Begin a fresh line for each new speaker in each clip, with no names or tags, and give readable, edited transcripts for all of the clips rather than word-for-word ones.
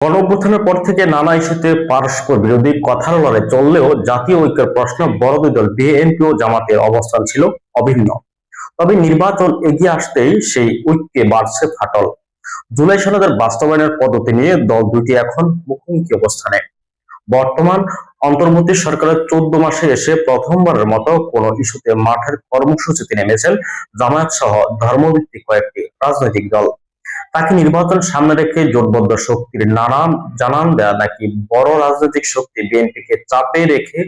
গণঅভ্যুত্থানের পর থেকে নানা ইস্যুতে পারস্পর বিরোধী কথার লড়াই চললেও জাতীয় ঐক্যের প্রশ্ন বড় দুই দল বিএনপি ও জামাতের অবস্থান ছিল অভিন্ন। তবে নির্বাচন এগিয়ে আসতেই সেই ঐক্যে বাড়ছে ফাটল। জুলাই সনদের বাস্তবায়নের পদ্ধতি নিয়ে দল দুটি এখন মুখোমুখি অবস্থানে। বর্তমান অন্তর্বর্তী সরকারের 14 মাসে এসে প্রথমবারের মতো কোন ইস্যুতে মাঠের কর্মসূচিতে নেমেছেন জামায়াত সহ ধর্মভিত্তিক কয়েকটি রাজনৈতিক দল। তাকে নির্বাচন সামনে রেখে জোটবদ্ধ শক্তির নানান জানান দেয়া নাকি বড় রাজনৈতিক শক্তি বিএনপিকে চাপে রেখে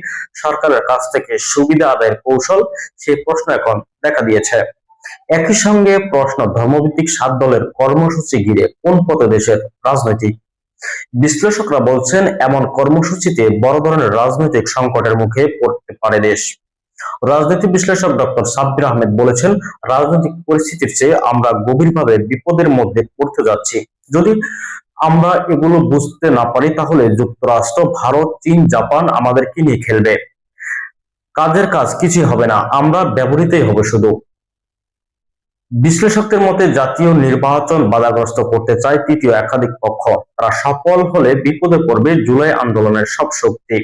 সরকারের কাছ থেকে সুবিধা আদায়ের কৌশল, সেই প্রশ্ন এখন দেখা দিয়েছে। একই সঙ্গে প্রশ্ন ধর্মভিত্তিক 7 দলের কর্মসূচি ঘিরে কোন পথে দেশের রাজনৈতিক বিশ্লেষকরা বলছেন এমন কর্মসূচিতে বড় ধরনের রাজনৈতিক সংকটের মুখে পড়তে পারে দেশ। রাজনীতি বিশ্লেষক ডক্টর সাব্বির আহমেদ বলেছেন, রাজনৈতিক পরিস্থিতির চেয়ে আমরা গভীরভাবে বিপদের মধ্যে পড়তে যাচ্ছি। যদি আমরা এগুলো বুঝতে না পারি তাহলে যুক্তরাষ্ট্র, ভারত, চীন, জাপান আমাদেরকে নিয়ে খেলবে। কাজের কাজ কিছুই হবে না, আমরা ব্যবহৃতই হবে শুধু। বিশ্লেষকদের মতে জাতীয় নির্বাচন বাধাগ্রস্ত করতে চায় তৃতীয় একাধিক পক্ষ। তারা সফল হলে বিপদে পড়বে জুলাই আন্দোলনের সব শক্তি।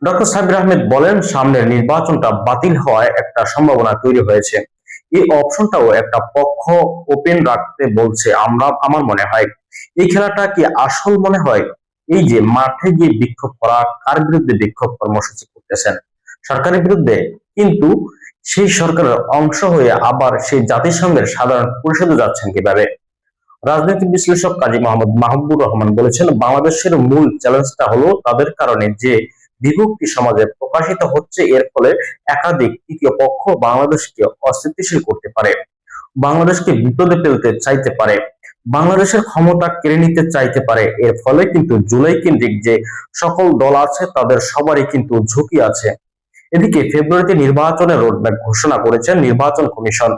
ডক্টর সাব্বির আহমেদ বলেন, সামনের নির্বাচনটা বাতিল হওয়ায় একটা সম্ভাবনা তৈরি হয়েছে। এই অপশনটাও একটা পক্ষ ওপেন রাখতে বলছে। আমার মনে হয় এই খেলাটা কি আসল মনে হয়? এই যে মাঠে গিয়ে বিক্ষোভ করা, কার বিরুদ্ধে বিক্ষোভ কর্মসূচি করতেছেন? সরকারের বিরুদ্ধে। কিন্তু সেই সরকারের অংশ হয়ে আবার সেই জাতিসংঘের সাধারণ পরিষদে যাচ্ছেন কিভাবে? রাজনৈতিক বিশ্লেষক কাজী মোহাম্মদ মাহবুবুর রহমান বলেছেন, বাংলাদেশের মূল চ্যালেঞ্জটা হলো তাদের কারণে যে বিভক্তি সমাজে প্রকাশিত হচ্ছে, এর ফলে একাধিক তৃতীয় পক্ষ বাংলাদেশকে অস্থিতিশীল করতে পারে, বাংলাদেশকে বিপদে ফেলতে চাইতে পারে, বাংলাদেশের ক্ষমতা কেড়ে নিতে চাইতে পারে। এর ফলে কিন্তু জুলাই কেন্দ্রিক যে সকল দল আছে তাদের সবারই কিন্তু ঝুঁকি আছে। এদিকে ফেব্রুয়ারিতে নির্বাচনের রোডম্যাপ ঘোষণা করেছেন নির্বাচন কমিশন।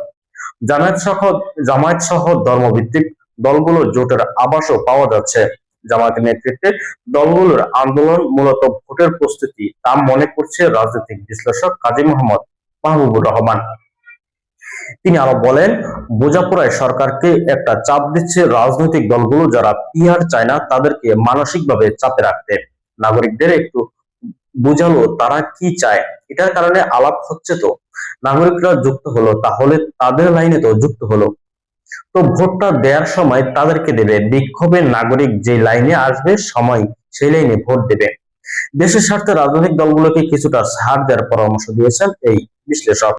জামায়াত সহ ধর্মভিত্তিক দলগুলোর জোটের আভাসও পাওয়া যাচ্ছে। জামায়াতের নেতৃত্বে দলগুলোর আন্দোলন মূলত ভোটের প্রস্তুতি, তা মনে করছে রাজনৈতিক বিশ্লেষক কাজী মোহাম্মদ মাহবুবুর রহমান। তিনি আরো বলেন, বোঝাপড়ায় সরকারকে একটা চাপ দিচ্ছে রাজনৈতিক দলগুলো, যারা পিআর চায় না তাদেরকে মানসিকভাবে চাপে রাখতে। নাগরিকদের একটু বোঝালো তারা কি চায়, এটার কারণে আলাপ হচ্ছে। তো নাগরিকরা যুক্ত হলো, তাহলে তাদের লাইনে তো যুক্ত হলো। তো ভোটটা দেওয়ার সময় তাদেরকে দেবে। বিক্ষোভের নাগরিক যে লাইনে আসবে সময় সেই লাইনে ভোট দেবে। দেশের স্বার্থে রাজনৈতিক দলগুলোকে কিছুটা ছাড় দেওয়ার পরামর্শ দিয়েছেন এই বিশ্লেষক।